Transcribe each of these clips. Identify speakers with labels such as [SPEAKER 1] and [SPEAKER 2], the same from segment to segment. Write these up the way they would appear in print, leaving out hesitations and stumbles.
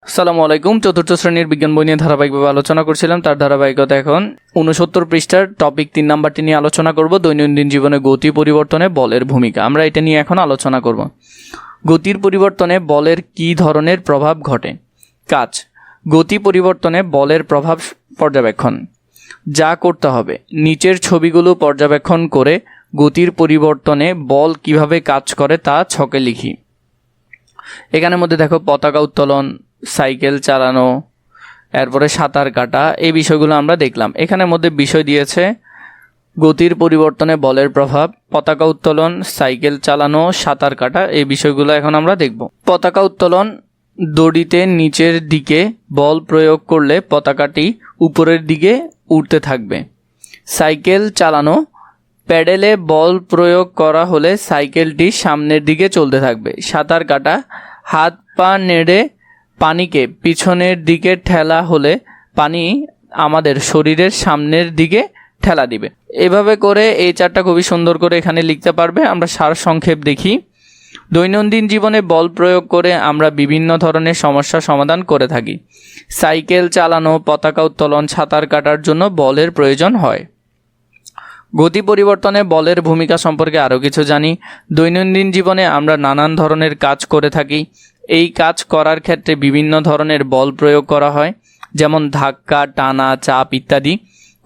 [SPEAKER 1] আসসালামু আলাইকুম। চতুর্থ শ্রেণীর বিজ্ঞান বই নিয়ে ধারাবাহিকভাবে আলোচনা করছিলাম, তার ধারাবাহিকতা এখন 69 পৃষ্ঠার টপিক 3 নাম্বারটি নিয়ে আলোচনা করব। দৈনন্দিন জীবনে গতি পরিবর্তনে বলের ভূমিকা। আমরা এটা নিয়ে এখন আলোচনা করব। গতির পরিবর্তনে বলের কী ধরনের প্রভাব ঘটে? কাজ: গতি পরিবর্তনে বলের প্রভাব পর্যবেক্ষণ। যা করতে হবে, নিচের ছবিগুলো পর্যবেক্ষণ করে গতির পরিবর্তনে বল কিভাবে কাজ করে তা ছকে লিখি। এখানের মধ্যে দেখো পতাকা উত্তোলন, সাইকেল চালানো, এরপরে সাঁতার কাটা, এই বিষয়গুলো আমরা দেখলাম। এখানের মধ্যে বিষয় দিয়েছে গতির পরিবর্তনে বলের প্রভাব, পতাকা উত্তোলন, সাইকেল চালানো, সাঁতার কাটা, এই বিষয়গুলো এখন আমরা দেখব। পতাকা উত্তোলন: দড়িতে নিচের দিকে বল প্রয়োগ করলে পতাকাটি উপরের দিকে উঠতে থাকবে। সাইকেল চালানো: প্যাডেলে বল প্রয়োগ করা হলে সাইকেলটি সামনের দিকে চলতে থাকবে। সাঁতার কাটা: হাত পা নেড়ে পানিকে পিছনের দিকে ঠেলা হলে পানি আমাদের শরীরের সামনের দিকে ঠেলা দিবে। এভাবে করে এই চারটা খুবই সুন্দর করে এখানে লিখতে পারবে। আমরা সারসংক্ষেপ দেখি। দৈনন্দিন জীবনে বল প্রয়োগ করে আমরা বিভিন্ন ধরনের সমস্যা সমাধান করে থাকি। সাইকেল চালানো, পতাকা উত্তোলন, সাঁতার কাটার জন্য বলের প্রয়োজন হয়। গতি পরিবর্তনে বলের ভূমিকা সম্পর্কে আরও কিছু জানি। দৈনন্দিন জীবনে আমরা নানান ধরনের কাজ করে থাকি। এই কাজ করার ক্ষেত্রে বিভিন্ন ধরনের বল প্রয়োগ করা হয়, যেমন ধাক্কা, টানা, চাপ ইত্যাদি।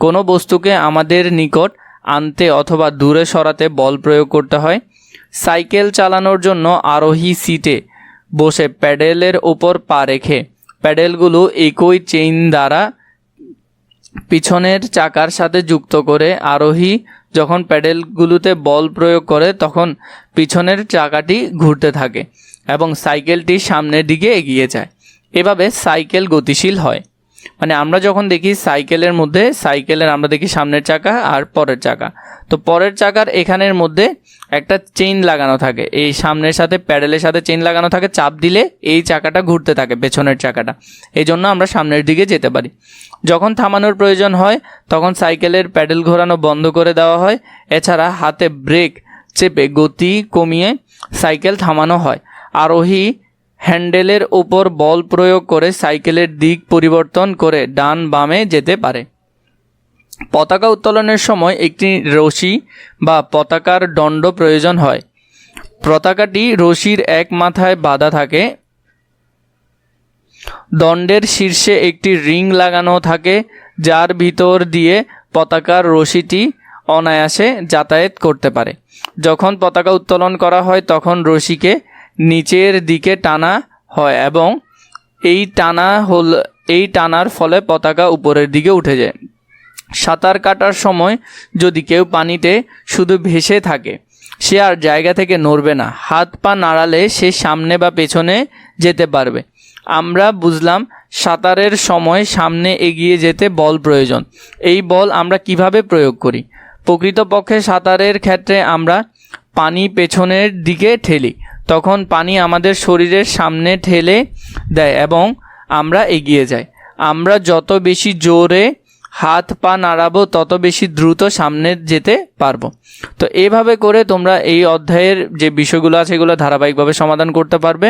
[SPEAKER 1] কোনো বস্তুকে আমাদের নিকট আনতে অথবা দূরে সরাতে বল প্রয়োগ করতে হয়। সাইকেল চালানোর জন্য আরোহী সিটে বসে প্যাডেলের ওপর পা রেখে প্যাডেলগুলো একই চেইন দ্বারা পিছনের চাকার সাথে যুক্ত করে আরোহী যখন প্যাডেলগুলোতে বল প্রয়োগ করে তখন পিছনের চাকাটি ঘুরতে থাকে এবং সাইকেলটি সামনের দিকে এগিয়ে যায়। এভাবে সাইকেল গতিশীল হয়। মানে আমরা যখন দেখি সাইকেলের আমরা দেখি সামনের চাকা আর পরের চাকা। তো পরের চাকার এখানের মধ্যে একটা চেইন লাগানো থাকে, এই সামনের সাথে প্যাডেলের সাথে চেইন লাগানো থাকে। চাপ দিলে এই চাকাটা ঘুরতে থাকে, পেছনের চাকাটা। এই জন্য আমরা সামনের দিকে যেতে পারি। যখন থামানোর প্রয়োজন হয় তখন সাইকেলের প্যাডেল ঘোরানো বন্ধ করে দেওয়া হয়। এছাড়া হাতে ব্রেক চেপে গতি কমিয়ে সাইকেল থামানো হয়। আরোহী হ্যান্ডেলের ওপর বল প্রয়োগ করে সাইকেলের দিক পরিবর্তন করে ডান বামে যেতে পারে। পতাকা উত্তোলনের সময় একটি রশি বা পতাকার দণ্ড প্রয়োজন হয়। পতাকাটি রশির এক মাথায় বাঁধা থাকে। দণ্ডের শীর্ষে একটি রিং লাগানো থাকে, যার ভিতর দিয়ে পতাকার রশিটি অনায়াসে যাতায়াত করতে পারে। যখন পতাকা উত্তোলন করা হয় তখন রশিকে নিচের দিকে টানা হয় এবং এই টানার ফলে পতাকা উপরের দিকে উঠে যায়। সাঁতার কাটার সময় যদি কেউ পানিতে শুধু ভেসে থাকে, সে আর জায়গা থেকে নড়বে না। হাত পা নাড়ালে সে সামনে বা পেছনে যেতে পারবে। আমরা বুঝলাম সাঁতারের সময় সামনে এগিয়ে যেতে বল প্রয়োজন। এই বল আমরা কিভাবে প্রয়োগ করি? প্রকৃতপক্ষে সাঁতারের ক্ষেত্রে আমরা পানি পেছনের দিকে ঠেলি, তখন পানি আমাদের শরীরের সামনে ঠেলে দেয় এবং আমরা এগিয়ে যাই। আমরা যত বেশি জোরে হাত পা নাড়াবো তত বেশি দ্রুত সামনে যেতে পারবো। তো এইভাবে করে তোমরা এই অধ্যায়ের যে বিষয়গুলো আছে এগুলো ধারাবাহিকভাবে সমাধান করতে পারবে।